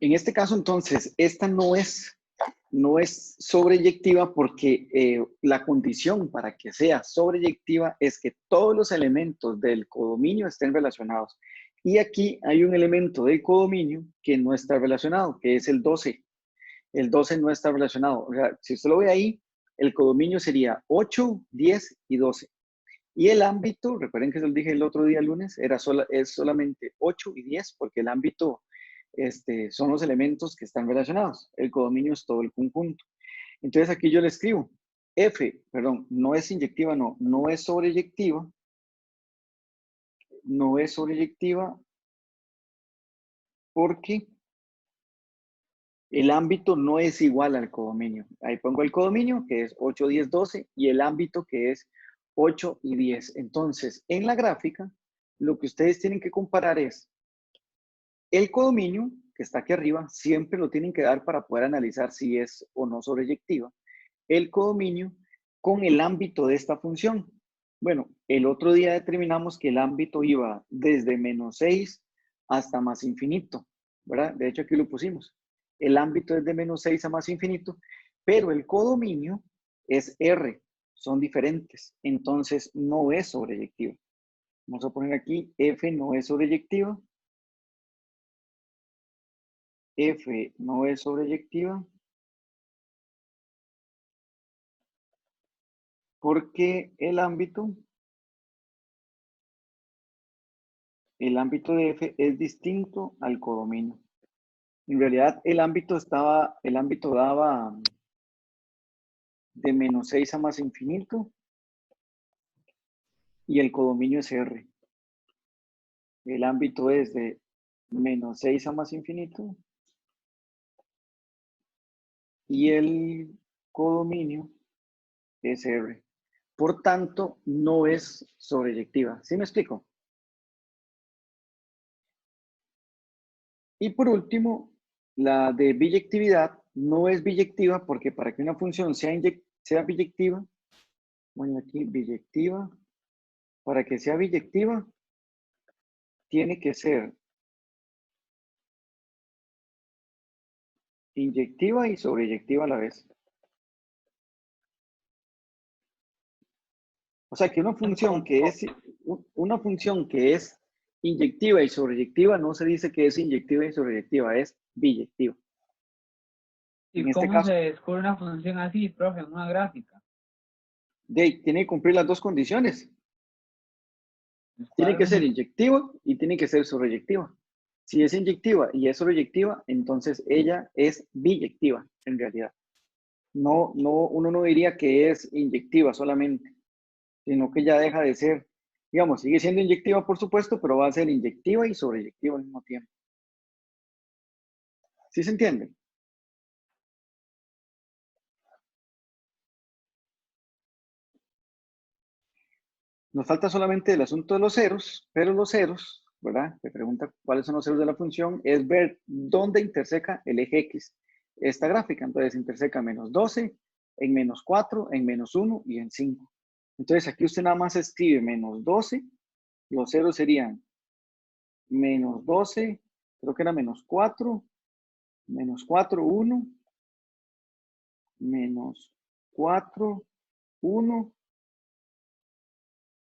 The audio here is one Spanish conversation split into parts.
En este caso, entonces, esta no es sobreyectiva porque la condición para que sea sobreyectiva es que todos los elementos del codominio estén relacionados. Y aquí hay un elemento del codominio que no está relacionado, que es el 12. El 12 no está relacionado. O sea, si usted lo ve ahí, el codominio sería 8, 10 y 12. Y el ámbito, recuerden que se lo dije el otro día lunes, es solamente 8 y 10 porque el ámbito son los elementos que están relacionados. El codominio es todo el conjunto. Entonces aquí yo le escribo, perdón, no es inyectiva, no es sobreyectiva. No es sobreyectiva porque el ámbito no es igual al codominio. Ahí pongo el codominio, que es 8, 10, 12, y el ámbito, que es 8 y 10. Entonces, en la gráfica, lo que ustedes tienen que comparar es el codominio, que está aquí arriba, siempre lo tienen que dar para poder analizar si es o no sobreyectiva. El codominio con el ámbito de esta función. Bueno, el otro día determinamos que el ámbito iba desde menos 6 hasta más infinito, ¿verdad? De hecho, aquí lo pusimos. El ámbito es de menos 6 a más infinito, pero el codominio es R, son diferentes, entonces no es sobreyectiva. Vamos a poner aquí, F no es sobreyectiva. F no es sobreyectiva porque el ámbito de F es distinto al codominio. En realidad, el ámbito daba de menos 6 a más infinito y el codominio es R. El ámbito es de menos 6 a más infinito y el codominio es R. Por tanto, no es sobreyectiva. ¿Sí me explico? Y por último, la de biyectividad no es biyectiva porque para que una función sea biyectiva, bueno, aquí biyectiva, para que sea biyectiva, tiene que ser inyectiva y sobreyectiva a la vez. O sea que una función que es inyectiva y sobreyectiva no se dice que es inyectiva y sobreyectiva, es biyectiva. ¿Y En este cómo caso, se descubre una función así, profe, en una gráfica? tiene que cumplir las dos condiciones. Tiene que ser ¿Cuál? inyectiva y tiene que ser sobreyectiva. Si es inyectiva y es sobreyectiva, entonces ella es biyectiva en realidad. Uno no diría que es inyectiva solamente, sino que ya deja de ser, digamos, sigue siendo inyectiva por supuesto, pero va a ser inyectiva y sobreyectiva al mismo tiempo. ¿Sí se entiende? Nos falta solamente el asunto de los ceros, pero los ceros, ¿verdad? Me pregunta cuáles son los ceros de la función, es ver dónde interseca el eje X esta gráfica. Entonces interseca menos 12, en menos 4, en menos 1 y en 5. Entonces aquí usted nada más escribe menos 12, los ceros serían menos 12, creo que era menos 4, 1, menos 4, 1,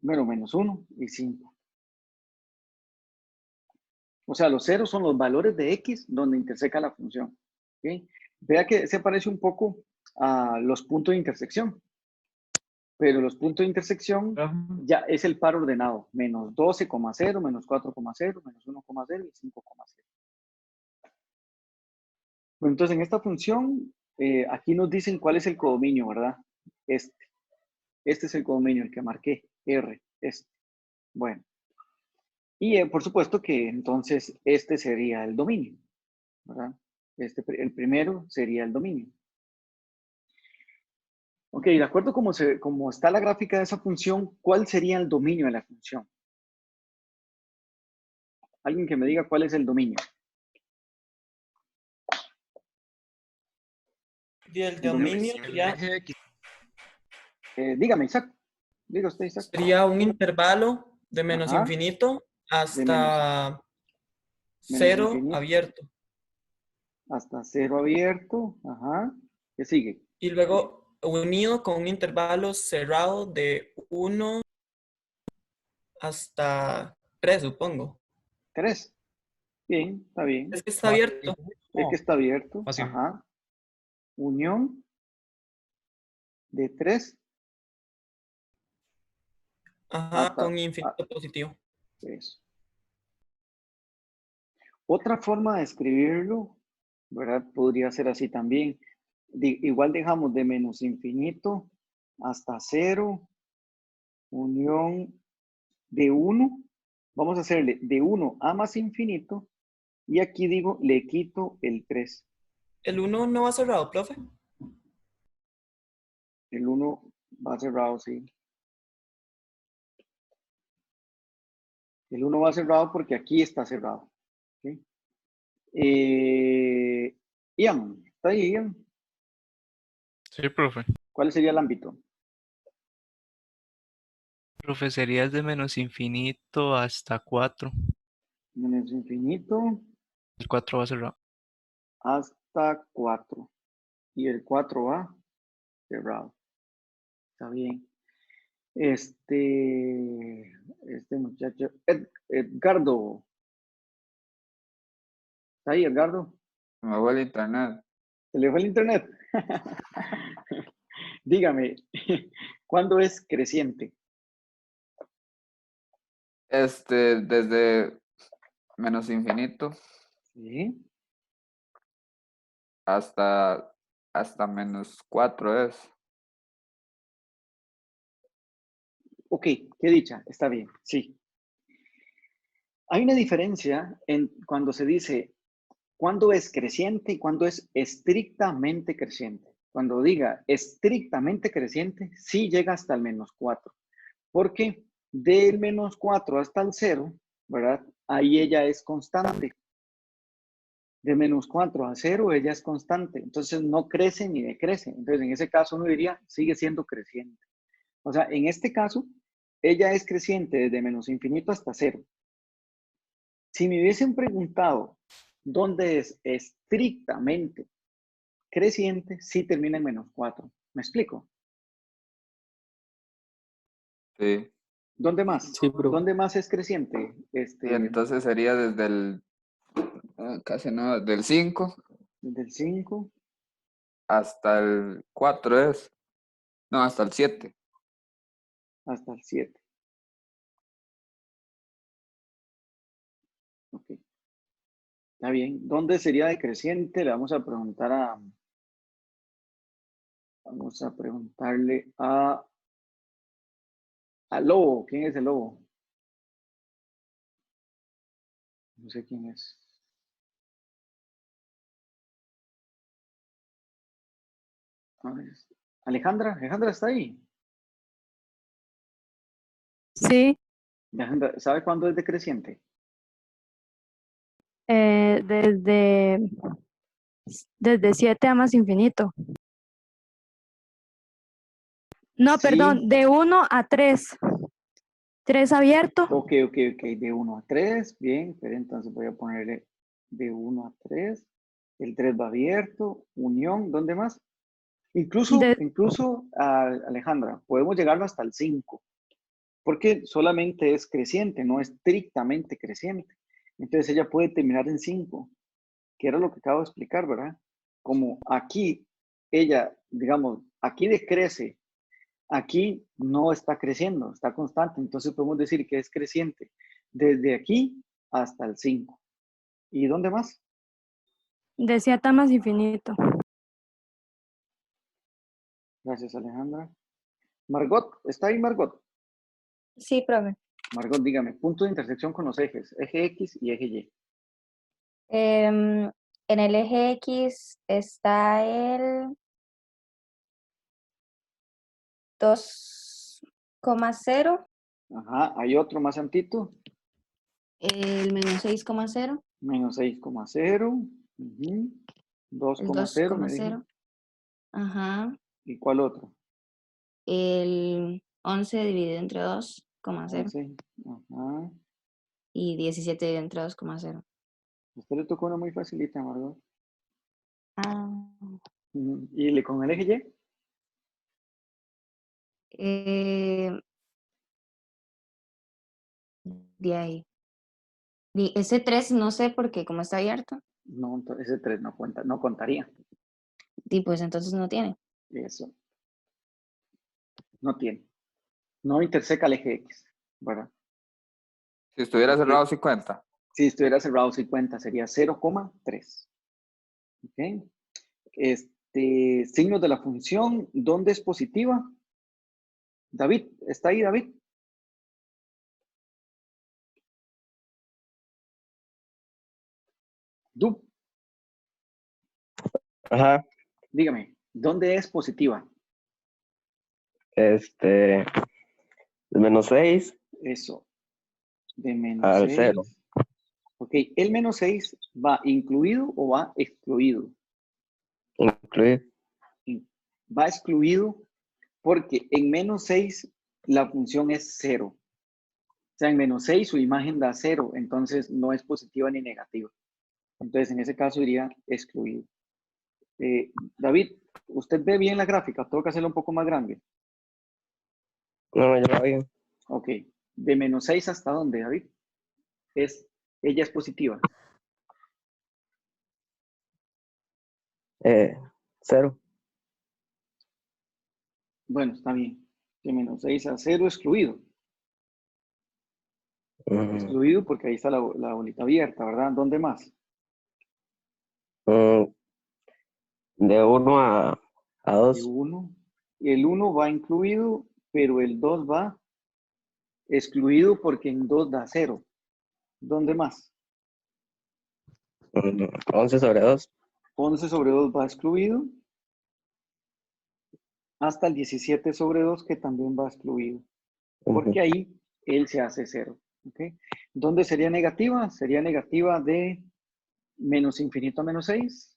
bueno, menos 1 y 5. O sea, los ceros son los valores de X donde interseca la función. ¿Okay? Vea que se parece un poco a los puntos de intersección. Pero los puntos de intersección ya es el par ordenado. Menos 12,0, menos 4,0, menos 1,0 y 5,0. Bueno, entonces, en esta función, aquí nos dicen cuál es el codominio, ¿verdad? Este es el codominio, el que marqué, R, este. Bueno. Y por supuesto que entonces este sería el dominio, ¿verdad? El primero sería el dominio. Ok, de acuerdo como está la gráfica de esa función, ¿cuál sería el dominio de la función? Alguien que me diga cuál es el dominio. Y el dominio ya Dígame, Isaac. Diga usted, Isaac. sería un intervalo de menos Ajá, infinito de menos, hasta menos cero infinito. abierto. hasta 0 abierto. Ajá. ¿Qué sigue? Y luego unido con un intervalo cerrado de 1 hasta 3, supongo. 3. Bien, está bien. Es que está abierto. Es que está abierto. Fácil. Ajá. Unión de 3 Ajá, hasta con infinito positivo. eso. Otra forma de escribirlo, ¿verdad? Podría ser así también. Igual dejamos de menos infinito hasta 0, unión de 1. Vamos a hacerle de 1 a más infinito. Y aquí digo, le quito el 3. ¿El 1 no va cerrado, profe? El 1 va cerrado, sí. El 1 va cerrado porque aquí está cerrado. ¿Okay? Ian, ¿está ahí, Ian? Sí, profe. ¿Cuál sería el ámbito? Profe, sería de menos infinito hasta 4. Menos infinito El 4 va cerrado. hasta 4. Y el 4 va cerrado. Está bien. Este muchacho, Edgardo. ¿Está ahí, Edgardo? Me voy al internet. ¿Se le fue el internet? Dígame, ¿cuándo es creciente? Desde menos infinito Sí. hasta menos 4 es. Ok, qué dicha, está bien, sí. Hay una diferencia en cuando se dice cuándo es creciente y cuándo es estrictamente creciente. Cuando diga estrictamente creciente, sí llega hasta el menos 4. Porque del menos 4 hasta el 0, ¿verdad? Ahí ella es constante. De menos 4 a 0, ella es constante. Entonces no crece ni decrece. Entonces en ese caso uno diría, sigue siendo creciente. O sea, en este caso, ella es creciente desde menos infinito hasta 0. Si me hubiesen preguntado dónde es estrictamente creciente, sí termina en menos 4. ¿Me explico? Sí. ¿Dónde más? Sí, bro. ¿Dónde más es creciente? Y entonces sería desde casi no, del 5 Desde el 5 hasta el 4 es. No, hasta el 7. hasta el 7. Ok. Está bien. ¿Dónde sería decreciente? Le vamos a preguntar vamos a preguntarle a Lobo. ¿Quién es el Lobo? No sé quién es. A ver. Alejandra está ahí. Sí, Alejandra, ¿sabe cuándo es decreciente? desde 7 a más infinito. No, Sí. perdón, de 1 a 3. 3 abierto. Ok. De 1 a 3. Bien, pero entonces voy a ponerle de 1 a 3. El 3 va abierto. Unión, ¿dónde más? Incluso, De, Alejandra, podemos llegarlo hasta el 5. Porque solamente es creciente, no estrictamente creciente. Entonces ella puede terminar en 5, que era lo que acabo de explicar, ¿verdad? Como aquí ella, digamos, aquí decrece, aquí no está creciendo, está constante. Entonces podemos decir que es creciente desde aquí hasta el 5. ¿Y dónde más? de 7 a más infinito. Gracias, Alejandra. Margot, ¿está ahí Margot? Sí, profe. Margot, dígame, punto de intersección con los ejes, eje X y eje Y. En el eje X está el 2,0, Ajá, hay otro más antito, el menos 6,0, menos 6,0, el 2,0 me dijo. 2,0, ajá, ¿Y cuál otro? el 11 dividido entre 2,0 11, ajá. y 17 dividido entre 2,0. A usted le tocó una muy facilita, Margot. Ah, ¿Y con el eje Y? de ahí. Ese 3 no sé porque como está abierto, No, entonces ese 3 no cuenta, no contaría. y pues entonces no tiene. Eso. No tiene. No interseca el eje X, ¿verdad? Si estuviera Ok. cerrado, sí cuenta. Si estuviera cerrado, sí cuenta, sería 0,3. ¿Ok? Signos de la función, ¿dónde es positiva? David, ¿está ahí, David? Du, Ajá, dígame, ¿dónde es positiva? el -6 Eso, de menos al 6. 0. Ok, ¿el menos 6 va incluido o va excluido? Incluir. Va excluido porque en menos 6 la función es 0. O sea, en menos 6 su imagen da 0, entonces no es positiva ni negativa. Entonces, en ese caso iría excluido. David, ¿usted ve bien la gráfica? Tengo que hacerla un poco más grande. No, ya va bien. Ok, de menos 6 hasta dónde, David? Ella es positiva. 0. Bueno, está bien. De menos 6 a 0 excluido. Excluido porque ahí está la bolita abierta, ¿verdad? ¿Dónde más? De 1 a De 2. 1. El 1 va incluido, pero el 2 va excluido porque en 2 da 0. ¿Dónde más? 11 sobre 2. 11 sobre 2 va excluido. Hasta el 17 sobre 2 que también va excluido. Porque ahí él se hace 0. ¿Okay? ¿Dónde sería negativa? Sería negativa de menos infinito a menos 6.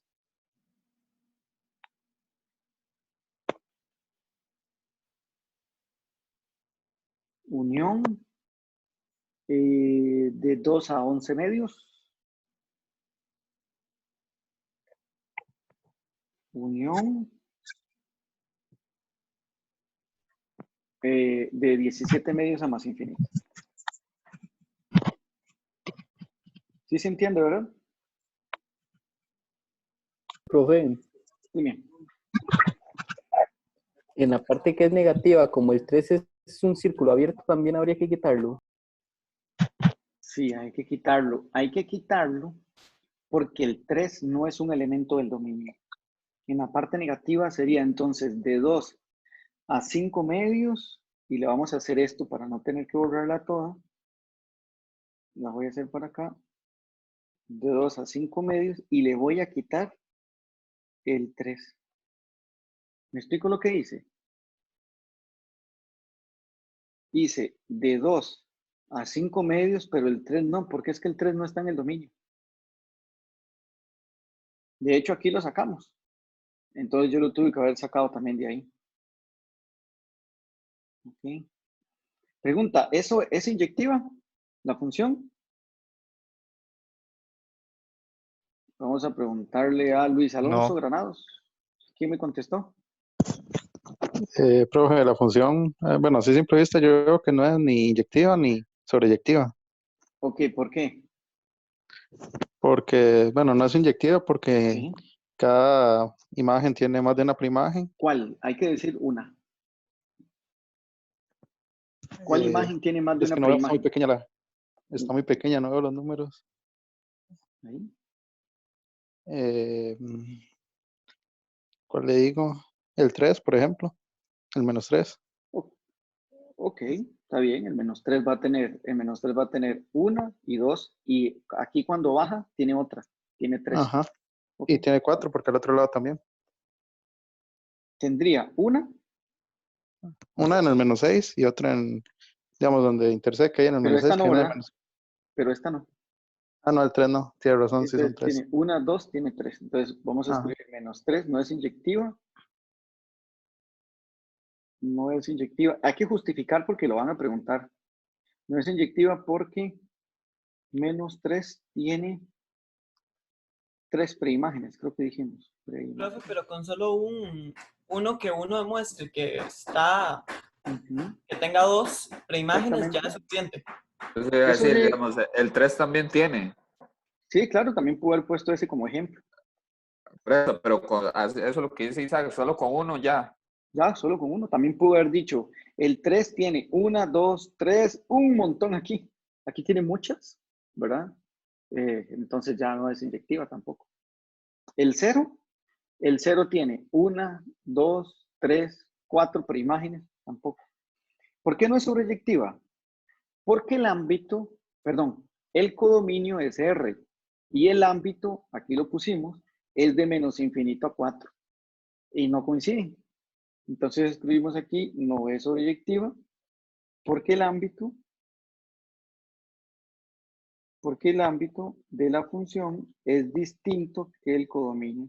Unión de 2 a 11 medios. Unión de 17 medios a más infinito. ¿Sí se entiende, verdad? Profe, Dime. en la parte que es negativa, como el 3 es un círculo abierto, también habría que quitarlo. Sí, hay que quitarlo. Hay que quitarlo porque el 3 no es un elemento del dominio. En la parte negativa sería entonces de 2 a 5 medios, y le vamos a hacer esto para no tener que borrarla toda. La voy a hacer por acá. De 2 a 5 medios y le voy a quitar el 3. ¿Me explico lo que hice? Hice de 2 a 5 medios, pero el 3 no, porque es que el 3 no está en el dominio. De hecho, aquí lo sacamos. Entonces yo lo tuve que haber sacado también de ahí. Okay. Pregunta, ¿eso es inyectiva? ¿La función? Vamos a preguntarle a Luis Alonso No. Granados. ¿Quién me contestó? Profe, la función, bueno, así simple vista, yo veo que no es ni inyectiva ni sobreyectiva. Ok, ¿por qué? Porque, bueno, no es inyectiva porque Sí. cada imagen tiene más de una preimagen. ¿Cuál? Hay que decir una. ¿Cuál imagen tiene más de Es una que no veo, está muy preimagen? pequeña está muy pequeña, no veo los números. Ahí. ¿Cuál le digo? El 3, por ejemplo. El -3. Ok, está bien. El menos 3 va a tener 1 y 2. Y aquí cuando baja, tiene otra. Tiene 3. Ajá. Okay. Y tiene 4 porque al otro lado también. Tendría una. Una en el -6 y otra en, digamos, donde interseca y en el Pero esta -6 no, que viene el ¿verdad? menos. Pero esta no. Ah, no, el 3 no. Tiene razón, sí son Entonces 3. tiene 1, 2, tiene 3. Entonces vamos a Ajá. escribir menos 3. No es inyectiva. No es inyectiva. Hay que justificar porque lo van a preguntar. No es inyectiva porque menos 3 tiene 3 preimágenes, creo que dijimos. Profe, pero con solo uno que uno demuestre que está, Ujú. que tenga 2 preimágenes ya Exactamente. es suficiente. Entonces, iba a Eso decir, sí. digamos, el 3 también tiene. Sí, claro, también pude haber puesto ese como ejemplo. Pero eso es lo que dice Isaac, solo con uno ya. Ya, solo con uno. También pude haber dicho, el 3 tiene 1, 2, 3, un montón aquí. Aquí tiene muchas, ¿verdad? Entonces ya no es inyectiva tampoco. El 0 tiene 1, 2, 3, 4 preimágenes, tampoco. ¿Por qué no es sobreyectiva? Porque el ámbito, perdón, el codominio es R y el ámbito, aquí lo pusimos, es de menos infinito a 4 y no coinciden. Entonces escribimos aquí, no es sobreyectiva porque el ámbito de la función es distinto que el codominio.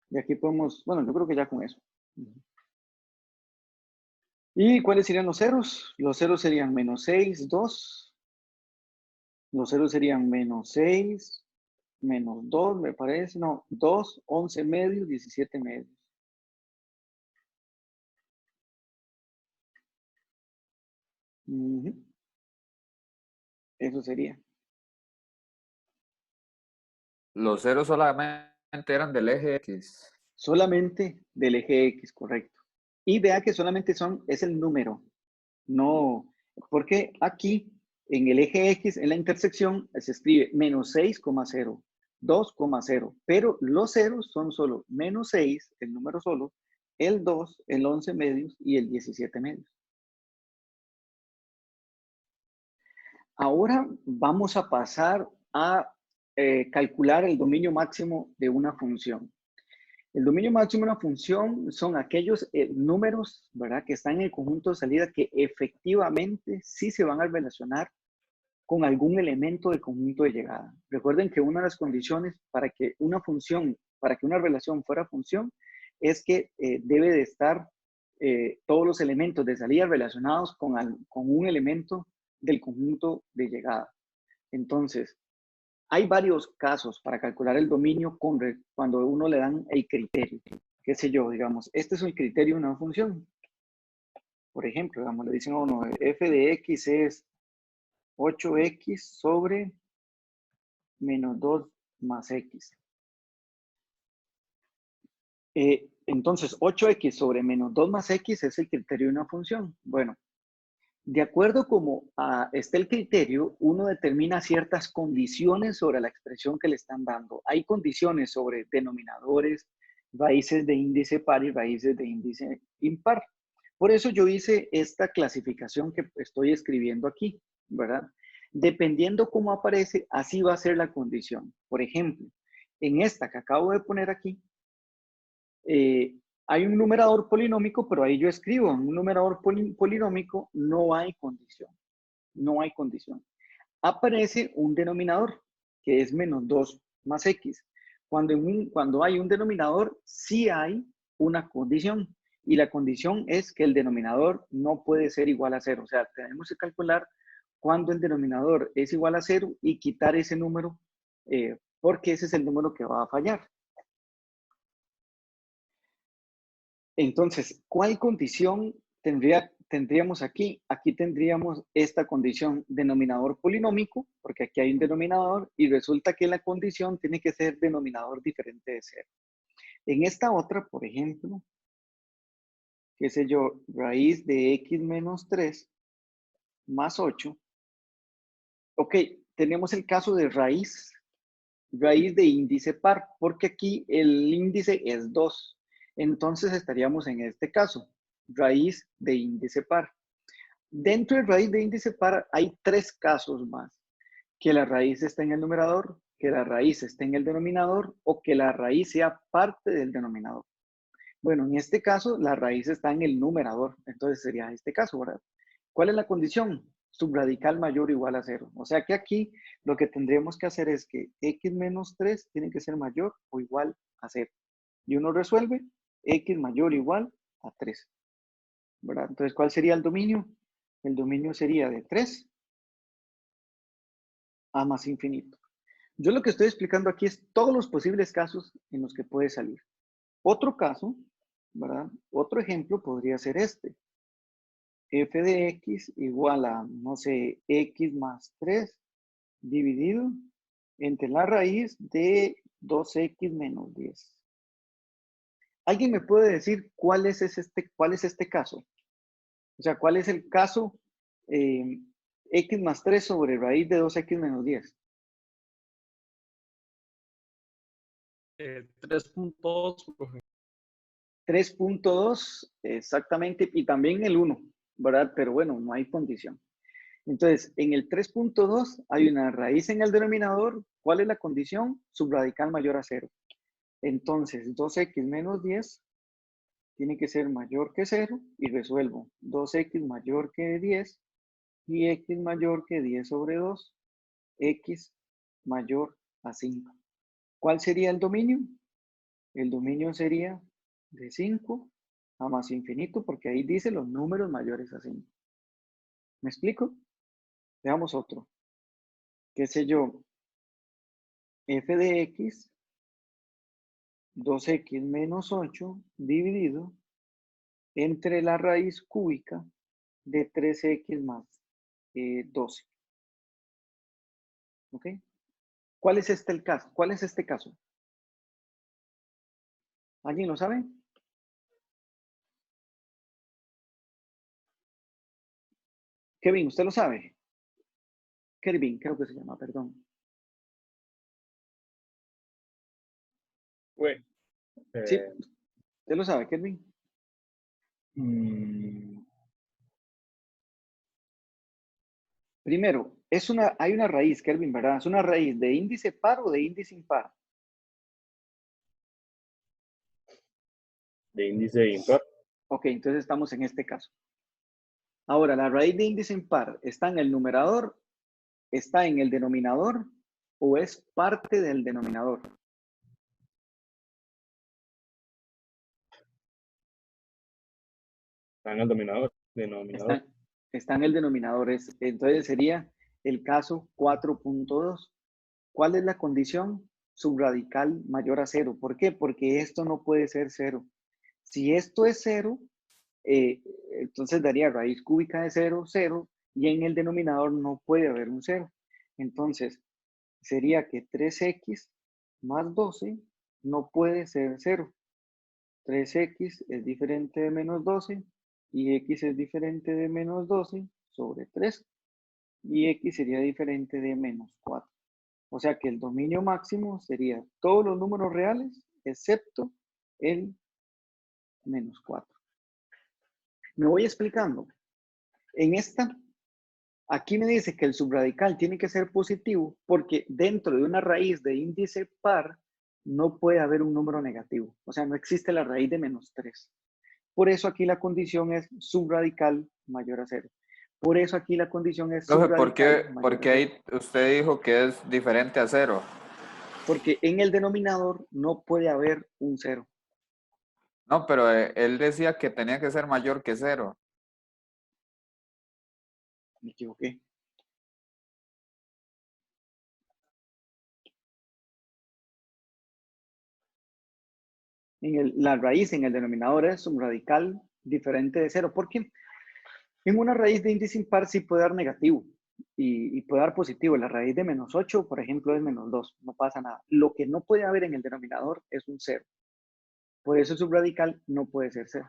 Y aquí podemos, bueno, yo creo que ya con eso. ¿Y cuáles serían los ceros? Los ceros serían menos 6, 2. Los ceros serían menos 6, menos 2, me parece. No, 2, 11 medios, 17 medios. Ujú. Eso sería. Los ceros solamente eran del eje X. Solamente del eje X, correcto. Y vea que solamente es el número. No, porque aquí en el eje X, en la intersección, se escribe menos 6,0, 2,0. Pero los ceros son solo menos 6, el número solo, el 2, el 11 medios y el 17 medios. Ahora vamos a pasar a calcular el dominio máximo de una función. El dominio máximo de una función son aquellos números, ¿verdad?, que están en el conjunto de salida que efectivamente sí se van a relacionar con algún elemento del conjunto de llegada. Recuerden que una de las condiciones para que una función, para que una relación fuera función, es que debe de estar todos los elementos de salida relacionados con un elemento del conjunto de llegada. Entonces, hay varios casos para calcular el dominio cuando uno le dan el criterio. Qué sé yo, digamos, este es el criterio de una función. Por ejemplo, digamos, le dicen a uno, f de x es 8x sobre menos 2 más x. Entonces, 8x sobre menos 2 más x es el criterio de una función. Bueno, de acuerdo como está el criterio, uno determina ciertas condiciones sobre la expresión que le están dando. Hay condiciones sobre denominadores, raíces de índice par y raíces de índice impar. Por eso yo hice esta clasificación que estoy escribiendo aquí, ¿verdad? Dependiendo cómo aparece, así va a ser la condición. Por ejemplo, en esta que acabo de poner aquí, hay un numerador polinómico, pero ahí yo escribo, en un numerador polinómico no hay condición. No hay condición. Aparece un denominador, que es menos 2 más x. Cuando hay un denominador, sí hay una condición. Y la condición es que el denominador no puede ser igual a 0. O sea, tenemos que calcular cuando el denominador es igual a 0 y quitar ese número, porque ese es el número que va a fallar. Entonces, ¿cuál condición tendríamos aquí? Aquí tendríamos esta condición denominador polinómico, porque aquí hay un denominador y resulta que la condición tiene que ser denominador diferente de 0. En esta otra, por ejemplo, qué sé yo, raíz de x menos 3 más 8. Ok, tenemos el caso de raíz de índice par, porque aquí el índice es 2. Entonces estaríamos en este caso, raíz de índice par. Dentro de raíz de índice par hay 3 casos más. Que la raíz esté en el numerador, que la raíz esté en el denominador o que la raíz sea parte del denominador. Bueno, en este caso la raíz está en el numerador, entonces sería este caso, ¿verdad? ¿Cuál es la condición? Subradical mayor o igual a 0. O sea que aquí lo que tendríamos que hacer es que x menos 3 tiene que ser mayor o igual a 0. Y uno resuelve x mayor o igual a 3. ¿Verdad? Entonces, ¿cuál sería el dominio? El dominio sería de 3 a más infinito. Yo lo que estoy explicando aquí es todos los posibles casos en los que puede salir. Otro caso, ¿verdad? Otro ejemplo podría ser este. F de X igual a, no sé, X más 3 dividido entre la raíz de 2X menos 10. ¿Alguien me puede decir cuál es este caso? O sea, ¿cuál es el caso X más 3 sobre raíz de 2X menos 10? 3.2, profe. 3.2, exactamente, y también el 1, ¿verdad? Pero bueno, no hay condición. Entonces, en el 3.2 hay una raíz en el denominador. ¿Cuál es la condición? Subradical mayor a 0. Entonces, 2X menos 10 tiene que ser mayor que 0 y resuelvo 2X mayor que 10 y X mayor que 10 sobre 2, X mayor a 5. ¿Cuál sería el dominio? El dominio sería de 5 a más infinito, porque ahí dice los números mayores a 5. ¿Me explico? Veamos otro. ¿Qué sé yo? F de X, 2X menos 8 dividido entre la raíz cúbica de 3X más 12. ¿Ok? ¿Cuál es el caso? ¿Cuál es este caso? ¿Alguien lo sabe? Kevin, ¿usted lo sabe? Kevin, creo que se llama, perdón. Bueno, Sí, ¿usted lo sabe, Kevin? Primero, hay una raíz, Kelvin, ¿verdad? ¿Es una raíz de índice par o de índice impar? de índice impar. Ok, entonces estamos en este caso. Ahora, la raíz de índice impar está en el numerador, está en el denominador o es parte del denominador. Está en el denominador. Está en el denominador. Entonces sería el caso 4.2. ¿Cuál es la condición? Subradical mayor a 0. ¿Por qué? Porque esto no puede ser 0. Si esto es 0, entonces daría raíz cúbica de 0, 0, y en el denominador no puede haber un 0. Entonces, sería que 3X más 12 no puede ser 0. 3X es diferente de menos 12 y X es diferente de menos 12 sobre 3 y X sería diferente de menos 4. O sea que el dominio máximo sería todos los números reales excepto el menos 4. Me voy explicando. En esta, aquí me dice que el subradical tiene que ser positivo porque dentro de una raíz de índice par no puede haber un número negativo. O sea, no existe la raíz de menos 3. Por eso aquí la condición es subradical mayor a 0. Por eso aquí la condición es Profe, subradical ¿por qué ahí usted dijo que es diferente a 0? Porque en el denominador no puede haber un 0. No, pero él decía que tenía que ser mayor que 0. Me equivoqué. La raíz en el denominador es un radical diferente de 0. ¿Por qué? En una raíz de índice impar sí puede dar negativo y puede dar positivo. La raíz de menos 8, por ejemplo, es menos 2. No pasa nada. Lo que no puede haber en el denominador es un 0. Por eso el subradical no puede ser 0.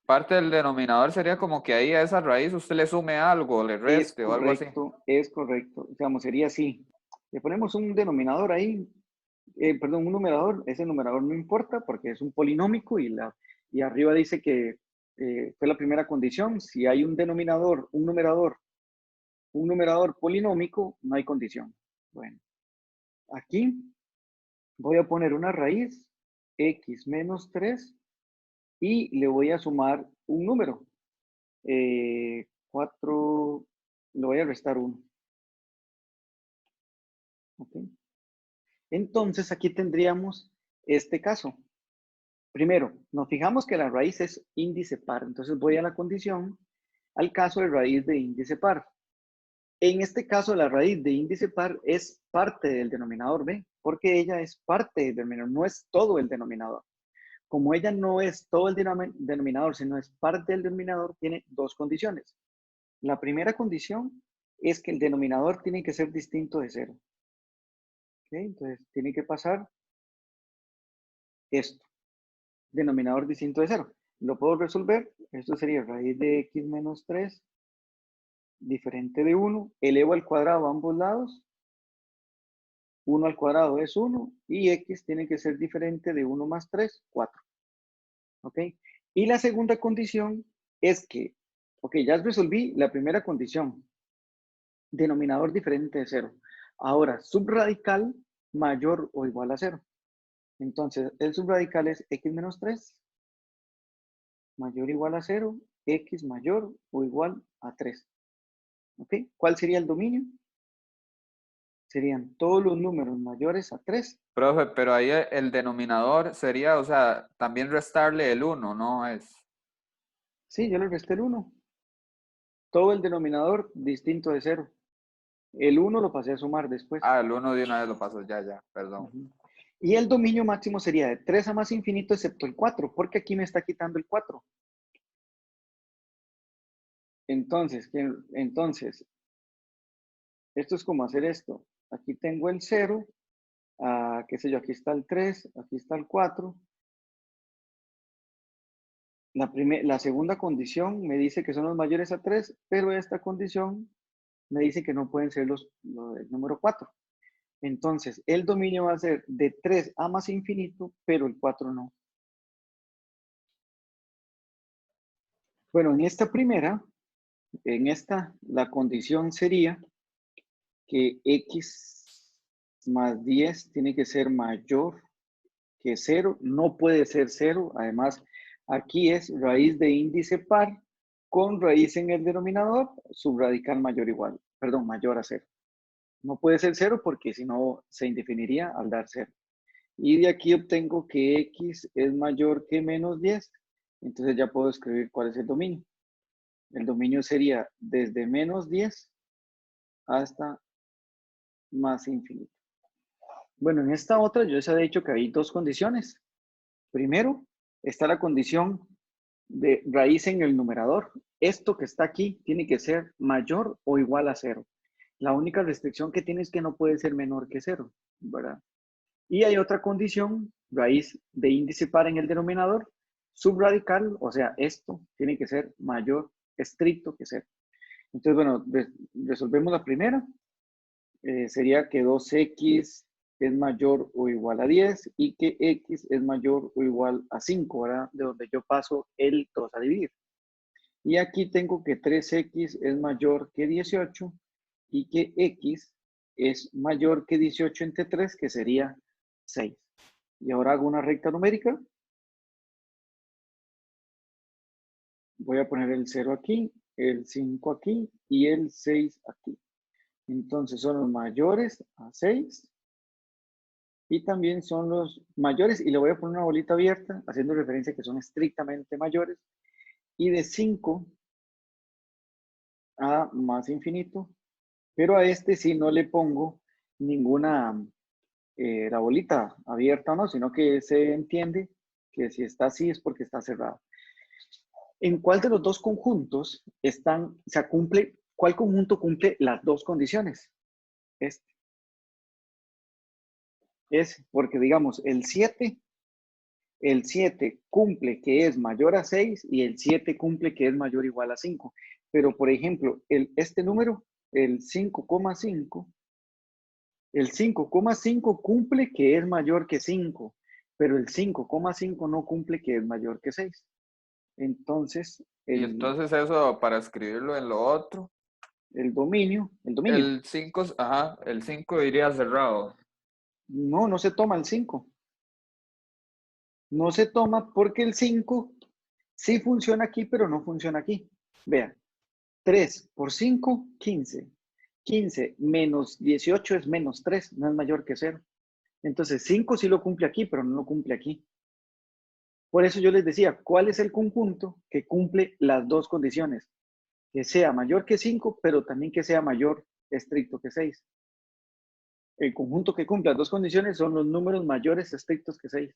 Parte del denominador sería como que ahí a esa raíz usted le sume algo, le reste o algo así. Es correcto. Digamos, sería así. Le ponemos un denominador ahí, perdón, un numerador. Ese numerador no importa porque es un polinómico y arriba dice que fue la primera condición. Si hay un denominador, un numerador polinómico, no hay condición. Bueno, aquí voy a poner una raíz, x menos 3, y le voy a sumar un número. 4, le voy a restar 1. ¿Okay? Entonces aquí tendríamos este caso. Primero, nos fijamos que la raíz es índice par. Entonces voy a la condición, al caso de raíz de índice par. En este caso, la raíz de índice par es parte del denominador, ¿ve? Porque ella es parte del denominador, no es todo el denominador. Como ella no es todo el denominador, sino es parte del denominador, tiene dos condiciones. La primera condición es que el denominador tiene que ser distinto de 0. ¿Ok? Entonces, tiene que pasar esto. Denominador distinto de 0. Lo puedo resolver. Esto sería raíz de x menos 3 diferente de 1. Elevo al cuadrado a ambos lados. 1 al cuadrado es 1 y x tiene que ser diferente de 1 más 3, 4. ¿Ok? Y la segunda condición es que, ok, ya resolví la primera condición. Denominador diferente de 0. Ahora, subradical mayor o igual a 0. Entonces, el subradical es x menos 3 mayor o igual a 0, x mayor o igual a 3. ¿Ok? ¿Cuál sería el dominio? Serían todos los números mayores a 3. Profe, pero ahí el denominador sería, o sea, también restarle el 1, ¿no? Sí, yo le resté el 1. Todo el denominador distinto de 0. El 1 lo pasé a sumar después. Ah, el 1 de una vez lo paso, ya, perdón. Y el dominio máximo sería de 3 a más infinito excepto el 4, porque aquí me está quitando el 4. Entonces, esto es como hacer esto. Aquí tengo el 0, qué sé yo, aquí está el 3, aquí está el 4. La segunda condición me dice que son los mayores a 3, pero esta condición me dice que no pueden ser el número 4. Entonces, el dominio va a ser de 3 a más infinito, pero el 4 no. Bueno, en esta primera, la condición sería que x más 10 tiene que ser mayor que 0. No puede ser 0. Además, aquí es raíz de índice par con raíz en el denominador, subradical mayor a 0. No puede ser 0 porque si no se indefiniría al dar 0. Y de aquí obtengo que x es mayor que menos 10. Entonces ya puedo escribir cuál es el dominio. El dominio sería desde menos 10 hasta más infinito. Bueno, en esta otra yo les había dicho que hay dos condiciones. Primero, está la condición de raíz en el numerador. Esto que está aquí tiene que ser mayor o igual a 0. La única restricción que tiene es que no puede ser menor que 0, ¿verdad? Y hay otra condición, raíz de índice par en el denominador, subradical, o sea, esto tiene que ser mayor, estricto que 0. Entonces, bueno, resolvemos la primera. Sería que 2x es mayor o igual a 10 y que x es mayor o igual a 5, ¿verdad? De donde yo paso el 2 a dividir. Y aquí tengo que 3x es mayor que 18 y que x es mayor que 18 entre 3, que sería 6. Y ahora hago una recta numérica. Voy a poner el 0 aquí, el 5 aquí y el 6 aquí. Entonces son los mayores a 6 y también son los mayores, y le voy a poner una bolita abierta haciendo referencia a que son estrictamente mayores, y de 5 a más infinito, pero a este sí no le pongo ninguna la bolita abierta o no, sino que se entiende que si está así es porque está cerrado. ¿En cuál de los dos conjuntos cuál conjunto cumple las dos condiciones? Este. Es porque, digamos, el 7 cumple que es mayor a 6 y el 7 cumple que es mayor o igual a 5. Pero, por ejemplo, este número, el 5,5, el 5,5 cumple que es mayor que 5, pero el 5,5 no cumple que es mayor que 6. Entonces, y entonces eso, para escribirlo en lo otro. El dominio. El 5, ajá, el 5 iría cerrado. No, no se toma el 5. No se toma porque el 5 sí funciona aquí, pero no funciona aquí. Vean, 3 por 5, 15. 15 menos 18 es menos 3, no es mayor que 0. Entonces 5 sí lo cumple aquí, pero no lo cumple aquí. Por eso yo les decía, ¿cuál es el conjunto que cumple las dos condiciones? que sea mayor que 5, pero también que sea mayor estricto que 6. El conjunto que cumpla las dos condiciones son los números mayores estrictos que 6.